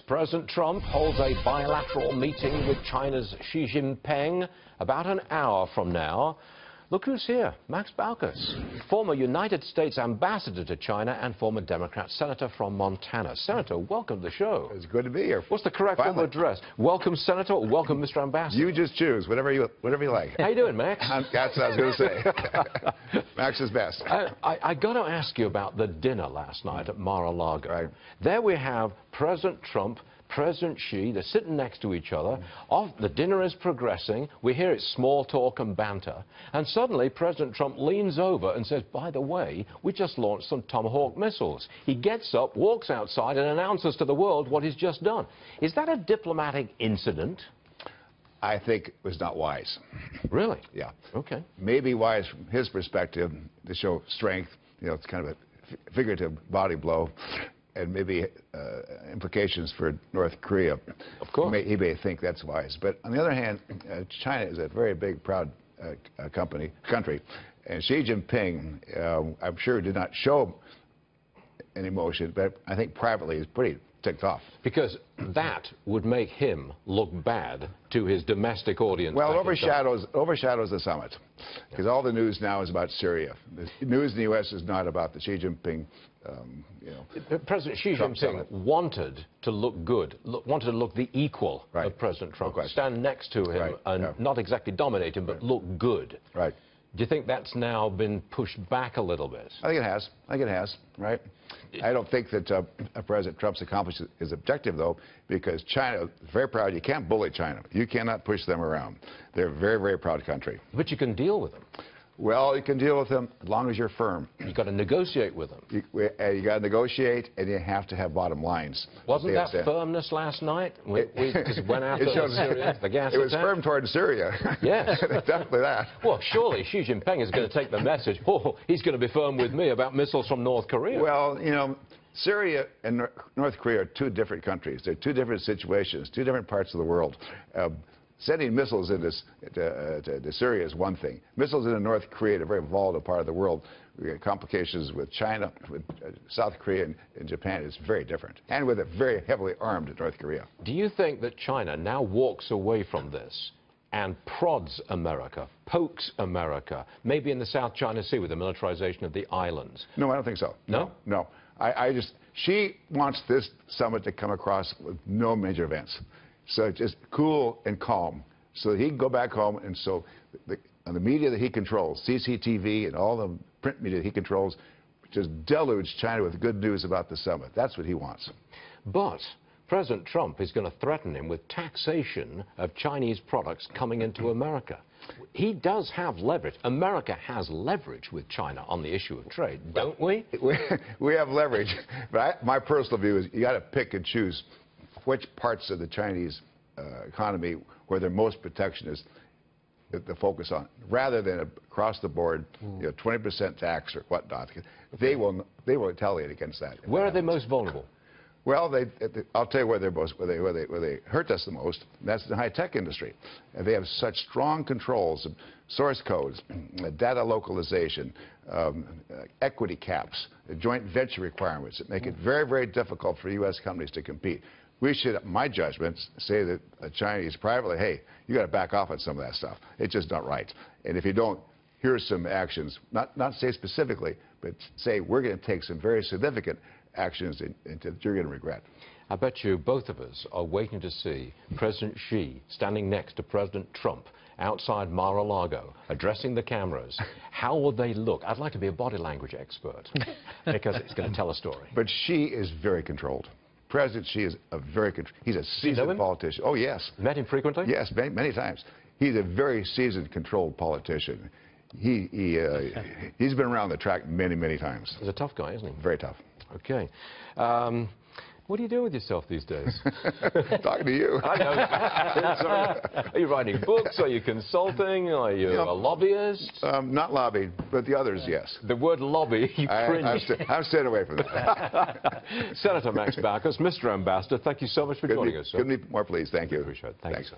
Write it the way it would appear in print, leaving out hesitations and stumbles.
President Trump holds a bilateral meeting with China's Xi Jinping about an hour from now. Look who's here, Max Baucus, former United States ambassador to China and former Democrat senator from Montana. Senator, welcome to the show. It's good to be here. What's the correct form of address? Welcome, Senator, or welcome, Mr. Ambassador? You just choose, whatever you like. How you doing, Max? That's what I was going to say. Max is best. I got to ask you about the dinner last night at Mar-a-Lago. Right. There we have President Trump, President Xi, they're sitting next to each other. The dinner is progressing. We hear it's small talk and banter. And suddenly, President Trump leans over and says, by the way, we just launched some Tomahawk missiles. He gets up, walks outside, and announces to the world what he's just done. Is that a diplomatic incident? I think it was not wise. Really? Yeah. Okay. Maybe wise from his perspective to show strength. You know, it's kind of a figurative body blow. And maybe implications for North Korea. Of course. He may think that's wise. But on the other hand, China is a very big, proud country. And Xi Jinping, I'm sure, did not show an emotion, but I think privately he's pretty ticked off. Because that would make him look bad to his domestic audience. Well, it overshadows the summit. Because all the news now is about Syria. The news in the U.S. is not about the Xi Jinping, President Xi Jinping wanted to look good, wanted to look the equal of President Trump. Stand next to him and not exactly dominate him, but look good. Right. Do you think that's now been pushed back a little bit? I think it has, right? I don't think that President Trump's accomplished his objective, though, because China is very proud. You can't bully China. You cannot push them around. They're a very, very proud country. But you can deal with them. Well, you can deal with them as long as you're firm. You've got to negotiate with them. You got to negotiate, and you have to have bottom lines. Wasn't that firmness last night? We just went after the gas It was firm toward Syria. Yes. Definitely that. Well, surely Xi Jinping is going to take the message, he's going to be firm with me about missiles from North Korea. Well, you know, Syria and North Korea are two different countries. They're two different situations, two different parts of the world. Sending missiles into Syria is one thing. Missiles into North Korea, a very volatile part of the world. We got complications with China, with South Korea, and Japan. It's very different. And with a very heavily armed North Korea. Do you think that China now walks away from this and prods America, pokes America, maybe in the South China Sea with the militarization of the islands? No, I don't think so. No? No. She wants this summit to come across with no major events. So just cool and calm, so that he can go back home, and so the media that he controls, CCTV and all the print media that he controls, just deluge China with good news about the summit. That's what he wants. But President Trump is going to threaten him with taxation of Chinese products coming into America. He does have leverage. America has leverage with China on the issue of trade, don't we? We have leverage, but my personal view is you got to pick and choose which parts of the Chinese economy where they're most protectionist to focus on, rather than across the board, 20% tax or whatnot. They will retaliate against that. Where are they most vulnerable? Well, I'll tell you where they hurt us the most. And that's the high-tech industry. And they have such strong controls of source codes, data localization, equity caps, joint venture requirements that make it very, very difficult for U.S. companies to compete. We should, in my judgment, say that the Chinese privately, hey, you got to back off on some of that stuff. It's just not right. And if you don't, here's some actions, not say specifically, but say we're going to take some very significant actions that you're going to regret. I bet you both of us are waiting to see President Xi standing next to President Trump outside Mar-a-Lago, addressing the cameras. How will they look? I'd like to be a body language expert, because it's going to tell a story. But Xi is very controlled. President Xi is he's a seasoned politician. Oh, yes. Met him frequently? Yes, many times. He's a very seasoned, controlled politician. He's been around the track many, many times. He's a tough guy, isn't he? Very tough. Okay. What do you do with yourself these days? Talking to you. I know. Are you writing books? Are you consulting? Are you a lobbyist? Not lobbying, but the others, yes. The word lobby, you cringe. I'm staying away from that. Senator Max Baucus, Mr. Ambassador, thank you so much for joining us. Couldn't be more pleased. Thank you. Appreciate it. Thanks.